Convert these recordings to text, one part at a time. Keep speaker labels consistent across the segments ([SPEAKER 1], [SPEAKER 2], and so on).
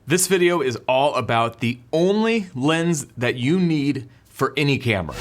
[SPEAKER 1] This video is all about the only lens that you need for any camera.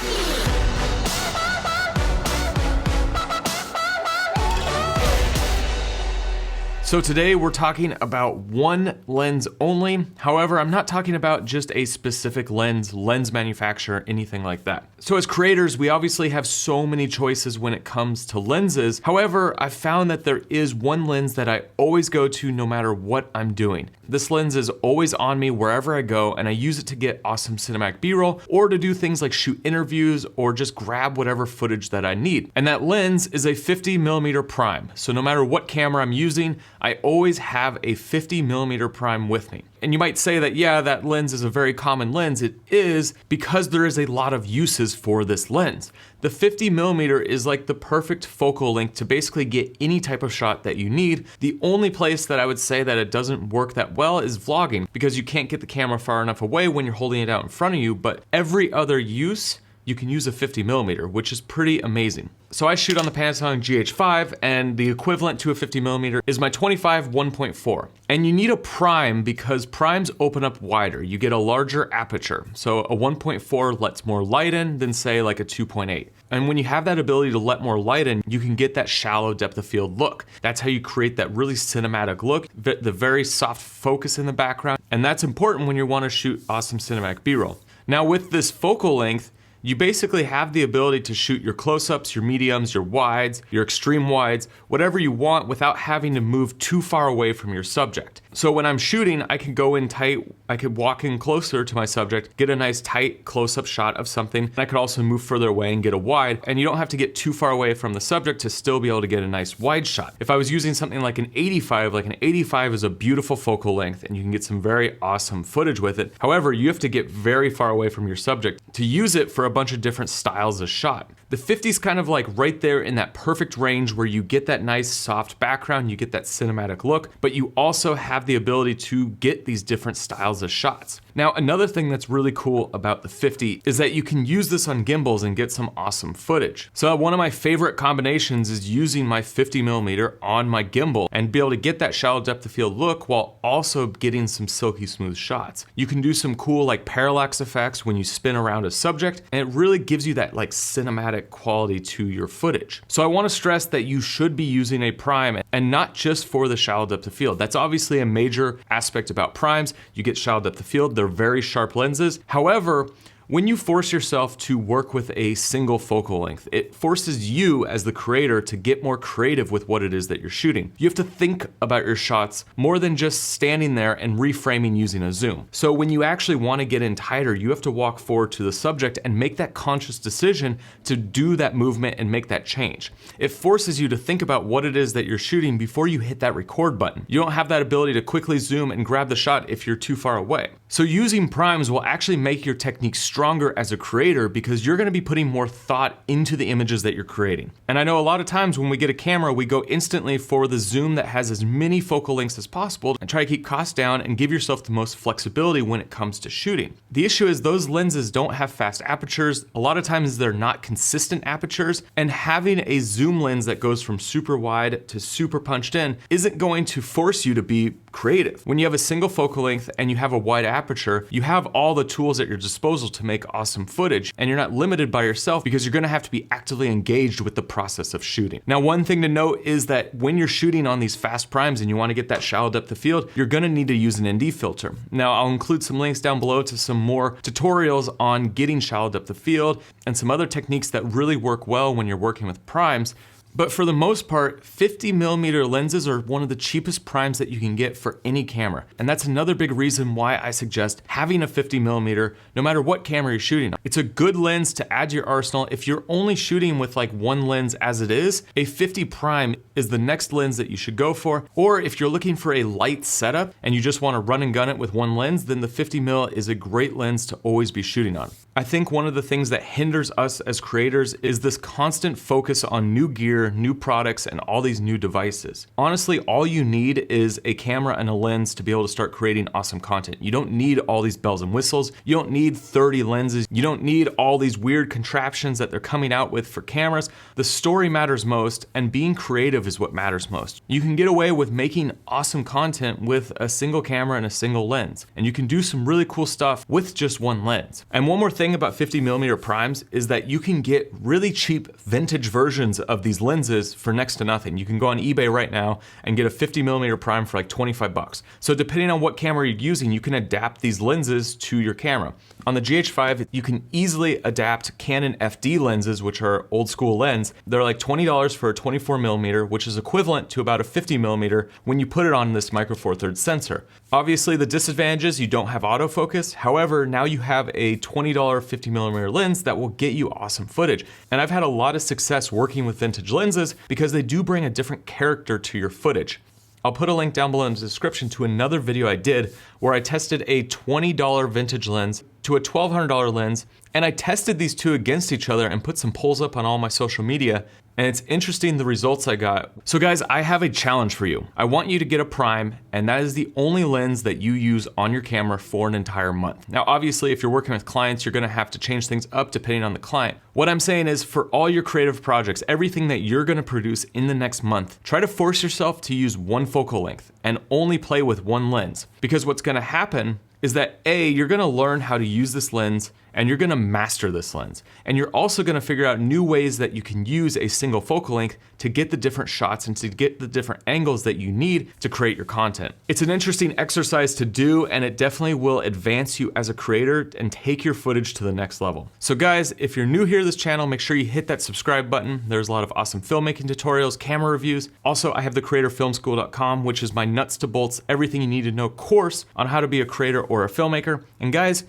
[SPEAKER 1] So today we're talking about one lens only. However, I'm not talking about just a specific lens manufacturer, anything like that. So as creators, we obviously have so many choices when it comes to lenses. However, I've found that there is one lens that I always go to no matter what I'm doing. This lens is always on me wherever I go, and I use it to get awesome cinematic B-roll or to do things like shoot interviews or just grab whatever footage that I need. And that lens is a 50mm prime. So no matter what camera I'm using, I always have a 50mm prime with me. And you might say that, yeah, that lens is a very common lens. It is, because there is a lot of uses for this lens. The 50mm is like the perfect focal length to basically get any type of shot that you need. The only place that I would say that it doesn't work that well is vlogging, because you can't get the camera far enough away when you're holding it out in front of you, but every other use, you can use a 50mm, which is pretty amazing. So I shoot on the Panasonic GH5, and the equivalent to a 50mm is my 25 1.4. And you need a prime because primes open up wider. You get a larger aperture. So a 1.4 lets more light in than say like a 2.8. And when you have that ability to let more light in, you can get that shallow depth of field look. That's how you create that really cinematic look, the very soft focus in the background. And that's important when you want to shoot awesome cinematic B-roll. Now with this focal length, you basically have the ability to shoot your close-ups, your mediums, your wides, your extreme wides, whatever you want without having to move too far away from your subject. So when I'm shooting, I can go in tight, I could walk in closer to my subject, get a nice tight close-up shot of something, and I could also move further away and get a wide, and you don't have to get too far away from the subject to still be able to get a nice wide shot. If I was using something like an 85, is a beautiful focal length, and you can get some very awesome footage with it. However, you have to get very far away from your subject to use it for a bunch of different styles of shot. The 50's kind of like right there in that perfect range where you get that nice soft background, you get that cinematic look, but you also have the ability to get these different styles of shots. Now, another thing that's really cool about the 50 is that you can use this on gimbals and get some awesome footage. So one of my favorite combinations is using my 50mm on my gimbal and be able to get that shallow depth of field look while also getting some silky smooth shots. You can do some cool like parallax effects when you spin around a subject, and it really gives you that like cinematic quality to your footage. So I want to stress that you should be using a prime, and not just for the shallow depth of field. That's obviously a major aspect about primes. You get shallow depth of field, they're very sharp lenses. However, when you force yourself to work with a single focal length, it forces you as the creator to get more creative with what it is that you're shooting. You have to think about your shots more than just standing there and reframing using a zoom. So when you actually want to get in tighter, you have to walk forward to the subject and make that conscious decision to do that movement and make that change. It forces you to think about what it is that you're shooting before you hit that record button. You don't have that ability to quickly zoom and grab the shot if you're too far away. So using primes will actually make your technique stronger as a creator because you're gonna be putting more thought into the images that you're creating. And I know a lot of times when we get a camera, we go instantly for the zoom that has as many focal lengths as possible and try to keep costs down and give yourself the most flexibility when it comes to shooting. The issue is those lenses don't have fast apertures. A lot of times they're not consistent apertures, and having a zoom lens that goes from super wide to super punched in isn't going to force you to be creative. When you have a single focal length and you have a wide aperture, you have all the tools at your disposal to make awesome footage, and you're not limited by yourself because you're gonna have to be actively engaged with the process of shooting. Now, one thing to note is that when you're shooting on these fast primes and you wanna get that shallow depth of field, you're gonna need to use an ND filter. Now, I'll include some links down below to some more tutorials on getting shallow depth of field and some other techniques that really work well when you're working with primes. But for the most part, 50mm lenses are one of the cheapest primes that you can get for any camera. And that's another big reason why I suggest having a 50mm no matter what camera you're shooting on. It's a good lens to add to your arsenal. If you're only shooting with like one lens as it is, a 50 prime is the next lens that you should go for. Or if you're looking for a light setup and you just want to run and gun it with one lens, then the 50mm is a great lens to always be shooting on. I think one of the things that hinders us as creators is this constant focus on new gear, new products, and all these new devices. Honestly, all you need is a camera and a lens to be able to start creating awesome content. You don't need all these bells and whistles. You don't need 30 lenses. You don't need all these weird contraptions that they're coming out with for cameras. The story matters most, and being creative is what matters most. You can get away with making awesome content with a single camera and a single lens, and you can do some really cool stuff with just one lens. And one more thing about 50mm primes is that you can get really cheap vintage versions of these lenses for next to nothing. You can go on eBay right now and get a 50mm prime for like 25 bucks. So depending on what camera you're using, you can adapt these lenses to your camera. On the GH5, you can easily adapt Canon FD lenses, which are old school lens. They're like $20 for a 24mm, which is equivalent to about a 50mm when you put it on this micro four thirds sensor. Obviously the disadvantage is you don't have autofocus. However, now you have a $20 50mm lens that will get you awesome footage. And I've had a lot of success working with vintage lenses because they do bring a different character to your footage. I'll put a link down below in the description to another video I did where I tested a $20 vintage lens to a $1,200 lens, and I tested these two against each other and put some polls up on all my social media, and it's interesting the results I got. So guys, I have a challenge for you. I want you to get a prime, and that is the only lens that you use on your camera for an entire month. Now, obviously, if you're working with clients, you're gonna have to change things up depending on the client. What I'm saying is for all your creative projects, everything that you're gonna produce in the next month, try to force yourself to use one focal length and only play with one lens. Because what's gonna happen is that A, you're gonna learn how to use this lens and you're gonna master this lens. And you're also gonna figure out new ways that you can use a single focal length to get the different shots and to get the different angles that you need to create your content. It's an interesting exercise to do, and it definitely will advance you as a creator and take your footage to the next level. So guys, if you're new here to this channel, make sure you hit that subscribe button. There's a lot of awesome filmmaking tutorials, camera reviews. Also, I have the creatorfilmschool.com, which is my nuts to bolts, everything you need to know course on how to be a creator or a filmmaker. And guys,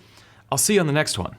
[SPEAKER 1] I'll see you on the next one.